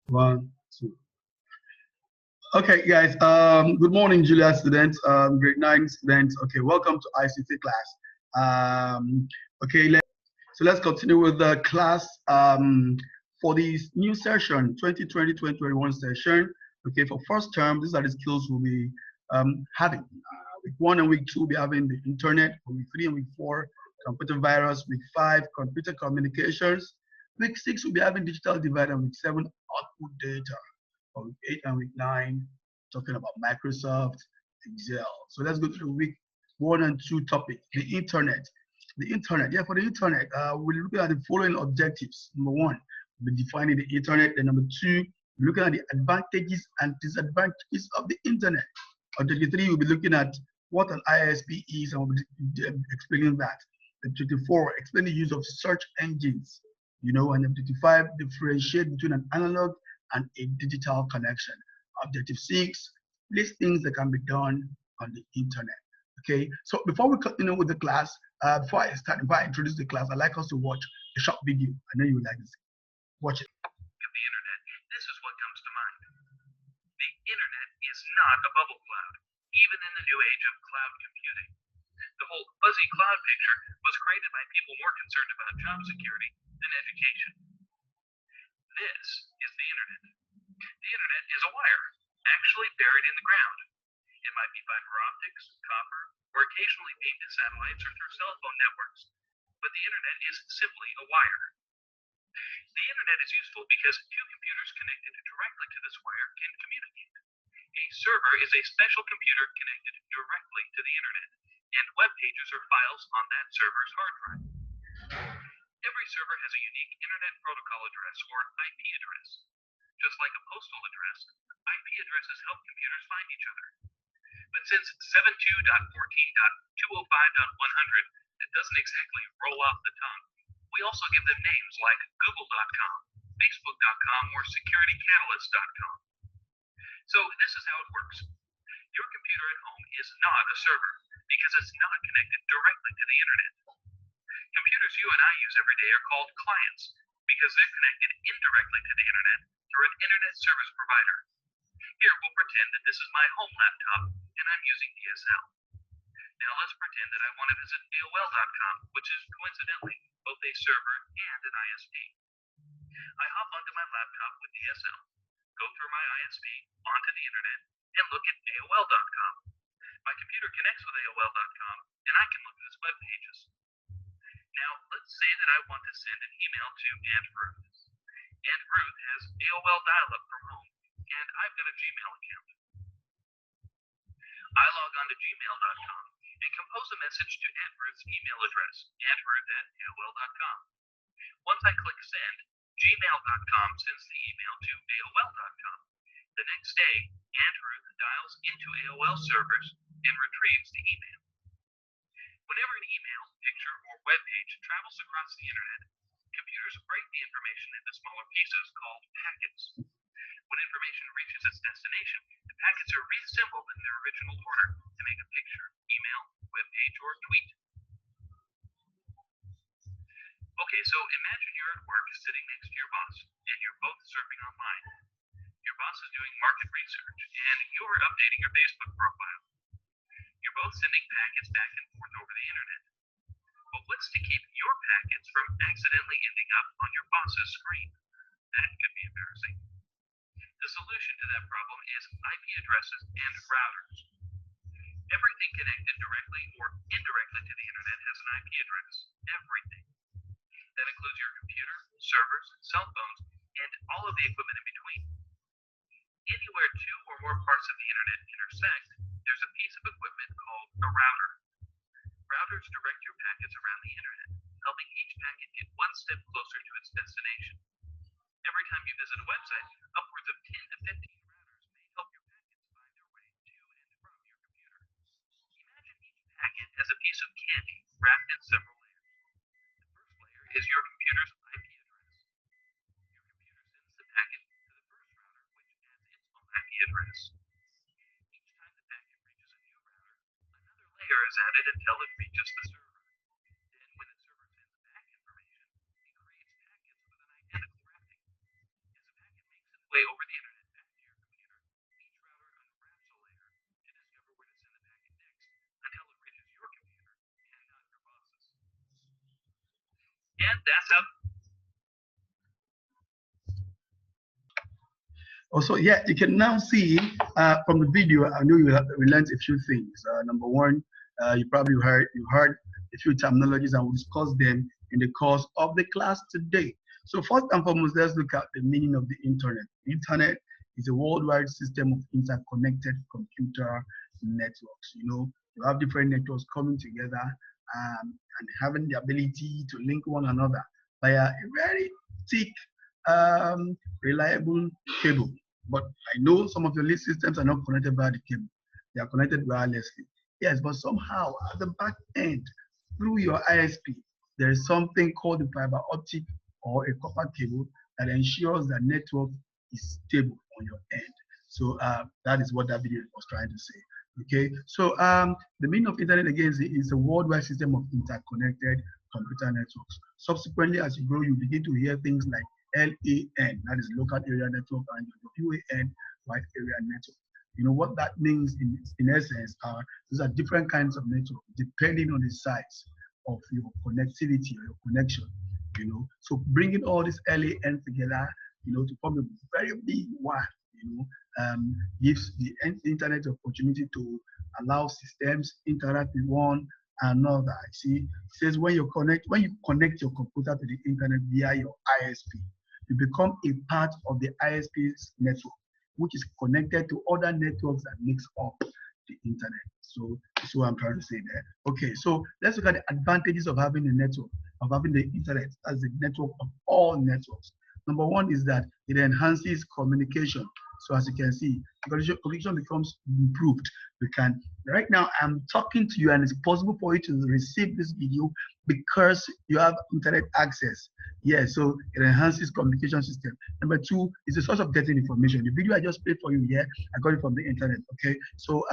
One, two. Okay, guys. Good morning, Julia students. Grade 9 students. Okay, welcome to ICT class. Okay, so let's continue with the class for this new session, 2020-2021 session. Okay, for first term, these are the skills we'll be having. Week 1 and week 2, we'll be having the internet. For week 3 and week 4, computer virus. Week 5, computer communications. Week 6, we'll be having digital divide, and week 7, output data. For week 8 and week 9, talking about Microsoft Excel. So let's go to the week 1 and 2 topic, the internet. The internet, yeah, for the internet, we're looking at the following objectives. Number 1, we're defining the internet. And number 2, we're looking at the advantages and disadvantages of the internet. Objective 3, we'll be looking at what an ISP is, and we'll be explaining that. Objective 4, explain the use of search engines. And objective 5, differentiate between an analog and a digital connection. Objective 6, list things that can be done on the internet. Okay, so before we continue with the class, before I introduce the class, I'd like us to watch a short video. I know you would like this. Watch it. Of the internet, this is what comes to mind. The internet is not a bubble cloud, even in the new age of cloud computing. The whole fuzzy cloud picture was created by people more concerned about job security than education. This is the internet. The internet is a wire, actually buried in the ground. It might be fiber optics, copper, or occasionally beamed to satellites or through cell phone networks. But the internet is simply a wire. The internet is useful because two computers connected directly to this wire can communicate. A server is a special computer connected directly to the internet, and web pages are files on that server's hard drive. Every server has a unique Internet Protocol address, or IP address. Just like a postal address, IP addresses help computers find each other. But since 72.14.205.100 it doesn't exactly roll off the tongue, we also give them names like Google.com, Facebook.com, or SecurityCatalyst.com. So this is how it works. Your computer at home is not a server because it's not connected directly to the internet. Computers you and I use every day are called clients because they're connected indirectly to the internet through an internet service provider. Here, we'll pretend that this is my home laptop and I'm using DSL. Now let's pretend that I want to visit AOL.com, which is coincidentally both a server and an ISP. I hop onto my laptop with DSL, go through my ISP, onto the internet, and look at AOL.com. My computer connects with AOL.com, and I can look at its web pages. Now, let's say that I want to send an email to Aunt Ruth. Aunt Ruth has AOL dial-up from home, and I've got a Gmail account. I log on to gmail.com and compose a message to Aunt Ruth's email address, auntruth@aol.com. Once I click send, gmail.com sends the email to aol.com. The next day, Aunt Ruth dials into AOL servers and retrieves the email. Whenever an email, picture, or web page travels across the internet, computers break the information into smaller pieces called packets. When information reaches its destination, the packets are reassembled in their original order to make a picture, email, web page, or tweet. Okay, so imagine you're at work sitting next to your boss, and you're both surfing online. Your boss is doing market research, and you're updating your Facebook profile. You're both sending packets back and forth over the internet. But what's to keep your packets from accidentally ending up on your boss's screen? That could be embarrassing. The solution to that problem is IP addresses and routers. Everything connected directly or indirectly to the internet has an IP address. Everything. That includes your computer, servers, cell phones, and all of the equipment in between. Anywhere two or more parts of the internet intersect, there's a piece of equipment called a router. Routers direct your packets around the internet, helping each packet get one step closer to its destination. Every time you visit a website, upwards of 10 to 15 routers may help your packets find their way to and from your computer. Imagine each packet as a piece of candy wrapped in several layers. The first layer is your computer's IP address. Your computer sends the packet to the first router, which adds its own IP address. Each time the packet reaches a new router, another layer is added until it reaches the server. Then, when the server sends back information, it creates packets with an identical wrapping. As the packet makes its way way over the internet back to your computer. Each router unwraps a layer to discover where to send the packet next until it reaches your computer and not your boss's. And that's how. Also, yeah, you can now see from the video. I know we learned a few things. Number one, you probably heard a few terminologies, and we'll discuss them in the course of the class today. So first and foremost, let's look at the meaning of the internet. The internet is a worldwide system of interconnected computer networks. You have different networks coming together and having the ability to link one another via a very thick reliable cable. But I know some of your list systems are not connected via the cable. They are connected wirelessly. Yes, but somehow at the back end, through your ISP, there is something called the fiber optic or a copper cable that ensures that network is stable on your end. So that is what that video was trying to say. Okay, so the meaning of internet again is a worldwide system of interconnected computer networks. Subsequently, as you grow, you begin to hear things like LAN, that is local area network, and WAN, wide area network. You know what that means in essence are these are different kinds of network depending on the size of your connectivity or your connection. So bringing all this LAN together, to form a very big one, gives the internet the opportunity to allow systems interact with one another. See, it says when you connect your computer to the internet via your ISP, you become a part of the ISP's network, which is connected to other networks that makes up the internet. So that's what I'm trying to say there. Okay, so let's look at the advantages of having a network, of having the internet as the network of all networks. Number one is that it enhances communication. So as you can see, communication becomes improved. Right now I'm talking to you and it's possible for you to receive this video because you have internet access. Yeah, so it enhances communication system. Number two is a source of getting information. The video I just played for you here, I got it from the internet. Okay, so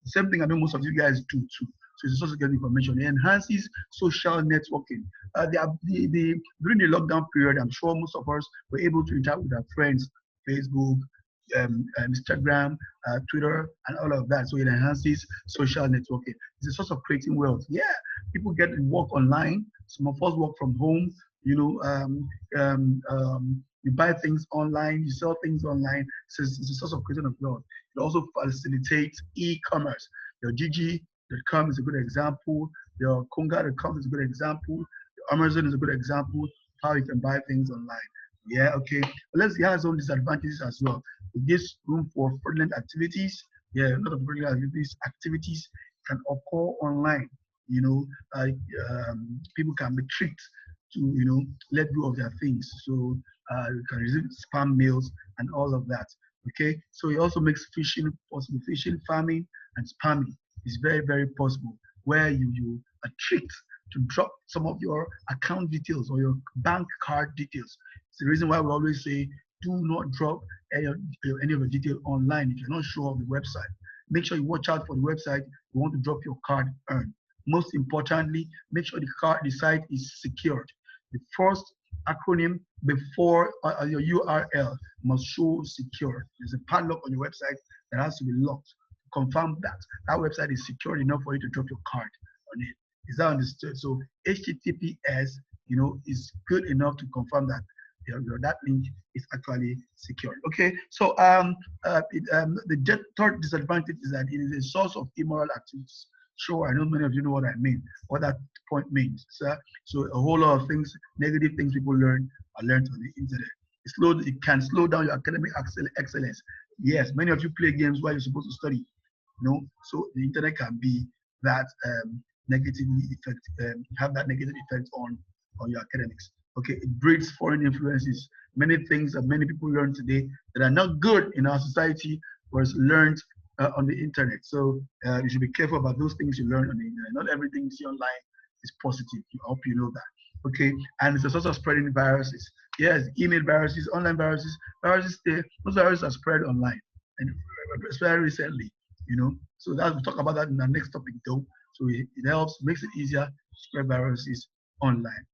same thing I know most of you guys do too. So it's a source of getting information. It enhances social networking. During the lockdown period, I'm sure most of us were able to interact with our friends, Facebook, Instagram, Twitter, and all of that. So it enhances social networking. It's a source of creating wealth. Yeah, people get to work online. Some of us work from home. You buy things online, you sell things online. So it's a source of creation of wealth. It also facilitates e-commerce. Your Gigi.com is a good example. Your Konga.com is a good example. Your Amazon is a good example of how you can buy things online. Yeah, okay. But let's see, it has some disadvantages as well. It gives room for fraudulent activities. Yeah, a lot of fraudulent activities can occur online. People can be tricked to let go of their things. So you can receive spam mails and all of that. Okay, so it also makes phishing possible. Phishing, farming, and spamming is very, very possible, where you are tricked to drop some of your account details or your bank card details. It's the reason why we always say do not drop any of your detail online if you're not sure of the website. Make sure you watch out for the website you want to drop your card on. Most importantly, make sure the site is secured. The first acronym before your URL must show secure. There's a padlock on your website that has to be locked. Confirm that website is secure enough for you to drop your card on it. Is that understood? So HTTPS, is good enough to confirm that that link is actually secured. Okay, so the third disadvantage is that it is a source of immoral activities. Sure, I know many of you know what I mean, what that point means. So a whole lot of things, negative things people learn are learned on the internet. It can slow down your academic excellence. Yes, many of you play games while you're supposed to study. So the internet can be that have that negative effect on your academics. Okay, it breeds foreign influences. Many things that many people learn today that are not good in our society was learned on the internet. So you should be careful about those things you learn on the internet. Not everything you see online is positive. I hope you know that. Okay, and it's a source of spreading viruses. Yes, email viruses, online viruses. Those viruses are spread online, and especially recently. So we'll talk about that in the next topic though. So it makes it easier to spread viruses online.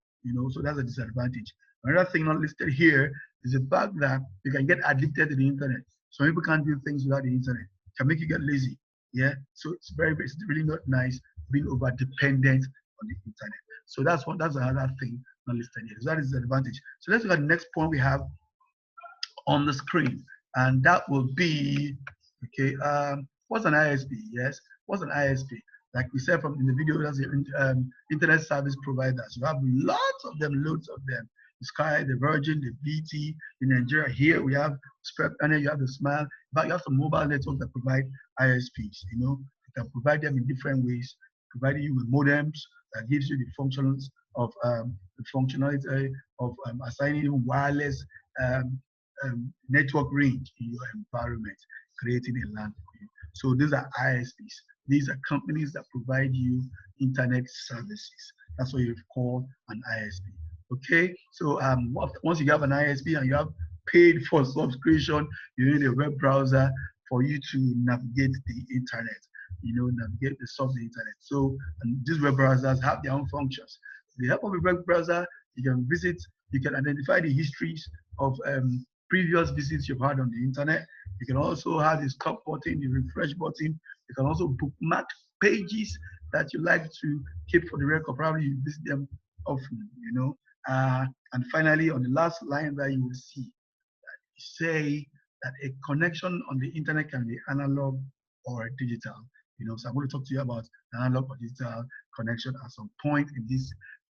So that's a disadvantage. Another thing not listed here is the fact that you can get addicted to the internet. Some people can't do things without the internet. It can make you get lazy. Yeah, so it's it's really not nice being over dependent on the internet. So that's another thing not listed here. So that is the advantage. So let's look at the next point we have on the screen, and that will be okay. What's an ISP? Yes, what's an ISP? Like we said from in the video, that's the internet service providers. You have lots of them, loads of them. The Sky, the Virgin, the BT. In Nigeria, here we have Spread, and then you have the Smile. But you have some mobile networks that provide ISPs. You know, you can provide them in different ways, providing you with modems that gives you the functions of the functionality of assigning even wireless um, network range in your environment, creating a LAN for you. So these are ISPs. These are companies that provide you internet services. That's what you call an ISP. Okay, so once you have an ISP and you have paid for subscription, you need a web browser for you to navigate the internet. You know, navigate the source of the internet. So and these web browsers have their own functions. With the help of a web browser, you can visit, you can identify the histories of previous visits you've had on the internet. You can also have the stop button, the refresh button. You can also bookmark pages that you like to keep for the record. Probably you visit them often, you know. And finally, on the last line that you will see, say that a connection on the internet can be analog or digital. You know, so I'm going to talk to you about analog or digital connection at some point in this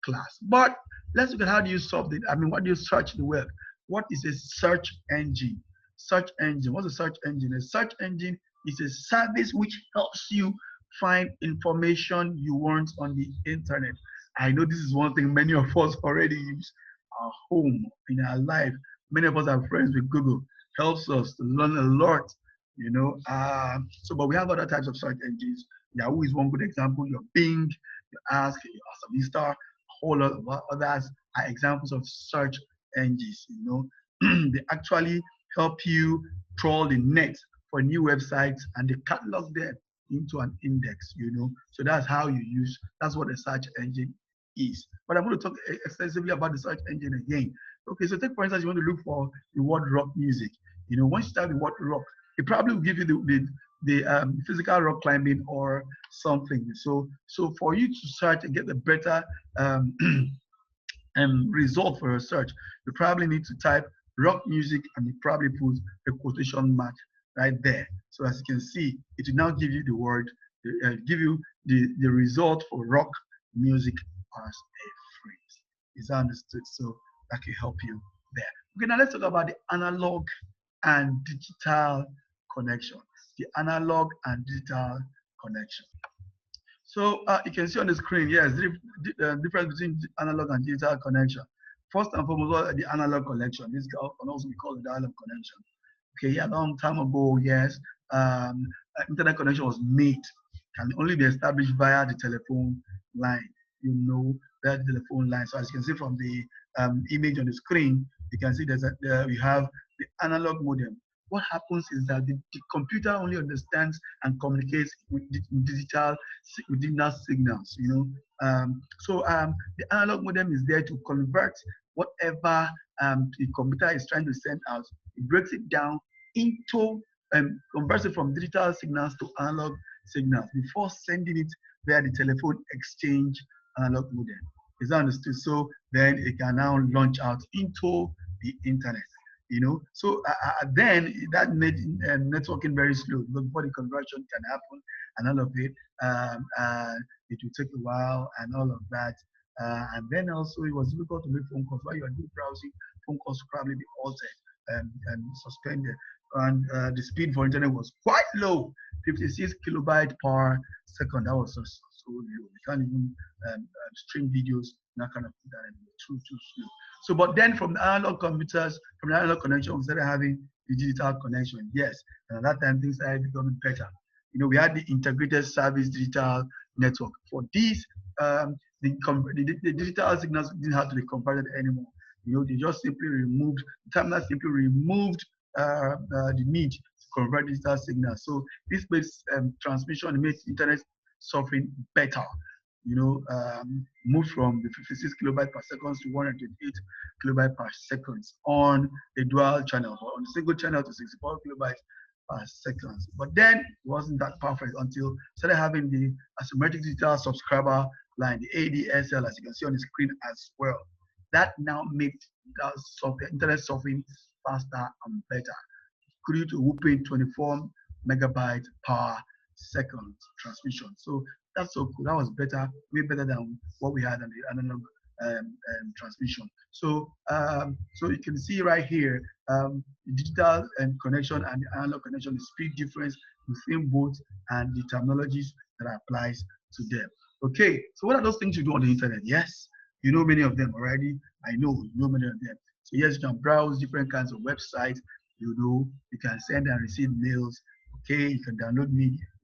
class. But let's look at how do you solve it. I mean, what do you search the web? What is a search engine? Search engine. What's a search engine? A search engine is a service which helps you find information you want on the internet. I know this is one thing many of us already use our home in our life. Many of us are friends with Google. Helps us to learn a lot, you know. But we have other types of search engines. Yahoo is one good example. Your Bing, your Ask, your Star, a whole lot of others are examples of search engines. You know, they actually help you trawl the net for new websites and they catalog them into an index. You know, so that's how you use. That's what a search engine is. But I'm going to talk extensively about the search engine again. Okay, so take for instance, you want to look for the word rock music. You know, once you type the word rock, it probably will give you the physical rock climbing or something. So for you to search and get a better result for your search, you probably need to type rock music and you probably put a quotation mark right there. So as you can see, it will now give you the word, give you the result for rock music as a phrase. Is that understood? So that can help you there. Okay, now let's talk about the analog and digital connection. The analog and digital connection. So you can see on the screen, yes, the difference between analog and digital connection. First and foremost, the analog connection. This can also be called the dial-up connection. Okay, yeah, a long time ago, yes, internet connection was made, can only be established via the telephone line. You know, via the telephone line. So as you can see from the image on the screen, you can see we have the analog modem. What happens is that the computer only understands and communicates with digital signals. You know, the analog modem is there to convert whatever the computer is trying to send out. It breaks it down into converts it from digital signals to analog signals before sending it via the telephone exchange analog modem. Is that understood? So then it can now launch out into the internet. You know, so then that made networking very slow before the conversion can happen and all of it. It will take a while and all of that. And then also it was difficult to make phone calls while you are doing browsing. Phone calls would probably be altered and suspended. And the speed for internet was quite low, 56 kilobyte per second. That was so low. You can't even stream videos, that kind of thing. That too slow. So, but then from the analog computers, from the analog connection, we started having the digital connection. Yes, and at that time things started becoming better. You know, we had the integrated service digital network. For these, the digital signals didn't have to be converted anymore. You know, they just simply removed, the terminal simply removed the need to convert digital signals. So this makes transmission, it makes internet suffering better. moved from the 56 kilobyte per second to 128 kilobyte per second on a dual channel, or on a single channel to 64 kilobytes per second. But then it wasn't that perfect until started having the asymmetric digital subscriber line, the ADSL, as you can see on the screen as well. That now makes the internet surfing faster and better. Grew to whooping 24 megabytes per second transmission. So that's so cool. That was better, way better than what we had on the analog transmission. So so you can see right here, digital connection and analog connection, the speed difference within both and the terminologies that applies to them. Okay, so what are those things you do on the internet? Yes, you know many of them already. I know you know many of them. So yes, you can browse different kinds of websites. You can send and receive mails. Okay, you can download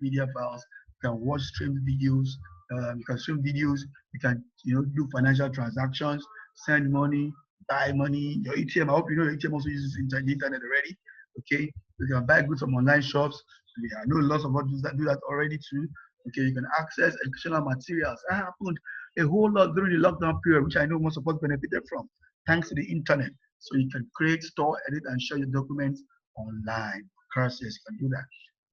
media files. You can watch stream videos. You can stream videos. You can do financial transactions, send money, buy money. Your ATM. I hope you know your ATM also uses the internet already. Okay, you can buy goods from online shops. I know lots of us do that already too. Okay, you can access educational materials. That happened a whole lot during the lockdown period, which I know most of us benefited from, thanks to the internet. So you can create, store, edit, and share your documents online. Courses, you can do that.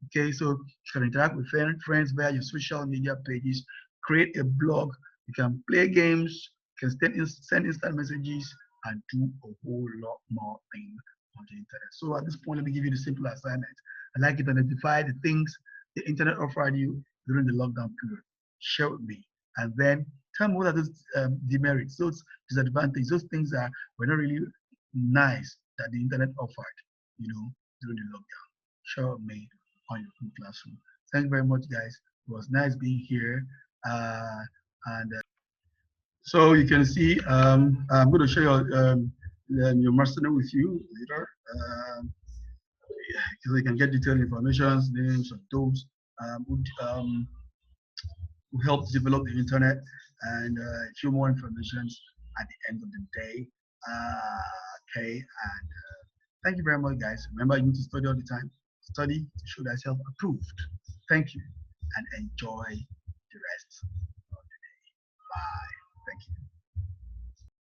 Okay, so you can interact with friends via your social media pages, create a blog, you can play games, you can send instant messages, and do a whole lot more things on the internet. So at this point, let me give you the simple assignment. I'd like you to identify the things the internet offered you during the lockdown period. Share with me. And then tell me what are those demerits, those disadvantages, those things that were not really nice that the internet offered, during the lockdown. Share with me on your Google Classroom. Thank you very much, guys. It was nice being here. And so you can see, I'm going to share your master note with you later. So you can get detailed information, names of those who helped develop the internet, and a few more information at the end of the day. Okay, and thank you very much, guys. Remember, you need to study all the time. Study to show thyself approved. Thank you, and enjoy the rest of the day. Bye.